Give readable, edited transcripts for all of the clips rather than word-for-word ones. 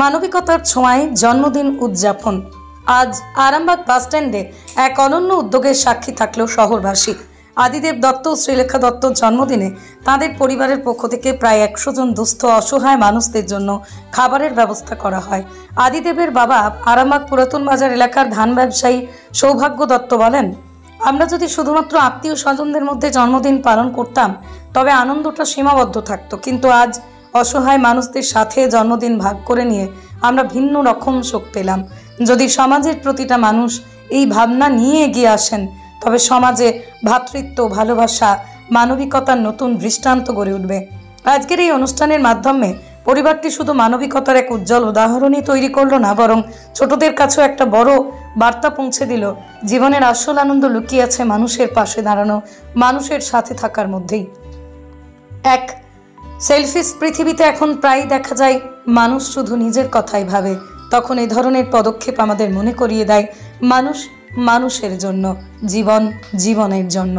মানবিকতার ছোঁয়ায় জন্মদিন উদযাপন। আজ আরামবাগ বাসস্ট্যান্ডে এক অনন্য উদ্যোগের সাক্ষী থাকলো শহরবাসী। আদিদেব দত্ত ও শ্রীলেখা দত্তর জন্মদিনে তাদের পরিবারের পক্ষ থেকে প্রায় 100 জন দুস্থ অসহায় মানুষদের জন্য খাবারের ব্যবস্থা করা হয়। আদিদেবের বাবা আরামবাগ পুরাতন বাজার এলাকার ধান ব্যবসায়ী সৌভাগ্য দত্ত বলেন, আমরা যদি শুধুমাত্র আত্মীয় স্বজনদের মধ্যে জন্মদিন পালন করতাম তবে আনন্দটা সীমাবদ্ধ থাকতো, কিন্তু আজ অসহায় মানুষদের সাথে জন্মদিন ভাগ করে নিয়ে আমরা ভিন্ন রকম সুখ পেলাম। যদি সমাজের প্রতিটা মানুষ এই ভাবনা নিয়ে এগিয়ে আসেন তবে সমাজে ভ্রাতৃত্ব, ভালোবাসা, মানবিকতার নতুন দৃষ্টান্ত গড়ে উঠবে। আজকের এই অনুষ্ঠানের মাধ্যমে পরিবারটি শুধু মানবিকতার এক উজ্জ্বল উদাহরণই তৈরি করলো না, বরং ছোটদের কাছেও একটা বড় বার্তা পৌঁছে দিল। জীবনের আসল আনন্দ লুকিয়ে আছে মানুষের পাশে দাঁড়ানো, মানুষের সাথে থাকার মধ্যেই। এক সেলফিশ পৃথিবীতে এখন প্রায় দেখা যায় মানুষ শুধু নিজের কথাই ভাবে। তখন এই ধরনের পদক্ষেপ আমাদের মনে করিয়ে দেয় মানুষ মানুষের জন্য, জীবন জীবনের জন্য।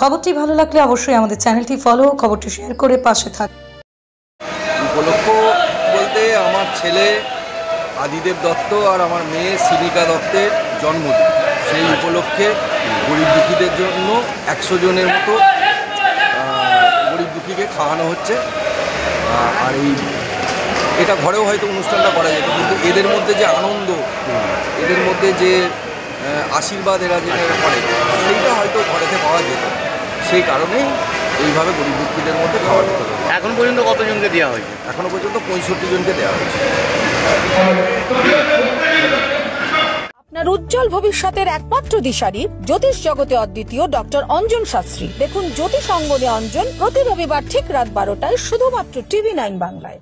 খবরটি ভালো লাগলে অবশ্যই আমাদের চ্যানেলটি ফলো, খবরটি শেয়ার করে পাশে থাক। উপলক্ষ বলতে আমার ছেলে আদিদেব দত্ত আর আমার মেয়ে শ্রীলেখা দত্তের জন্মদিন। সেই উপলক্ষে গরিব দুঃখীদের জন্য 100 জনের মতো গরিব দুঃখীকে খাওয়ানো হচ্ছে। আর এটা ঘরেও হয়তো অনুষ্ঠানটা করা যেত, কিন্তু এদের মধ্যে যে আনন্দ, এদের মধ্যে যে আশীর্বাদ এরা যেটা করে, সেইটা হয়তো ঘরেতে পাওয়া যেত। সেই কারণেই এইভাবে গরিব দুঃখীদের মধ্যে খাওয়া দিতে হবে। এখন পর্যন্ত কতজনকে দেওয়া হয়েছে? এখনো পর্যন্ত 65 জনকে দেওয়া হয়েছে। আপনার উজ্জ্বল ভবিষ্যতের একমাত্র দিশারি জ্যোতিষ জগতে অদ্বিতীয় ডক্টর অঞ্জন শাস্ত্রী। দেখুন জ্যোতিষ অঙ্গনে অঞ্জন প্রতি রবিবার ঠিক রাত 12টায় শুধুমাত্র TV9 বাংলায়।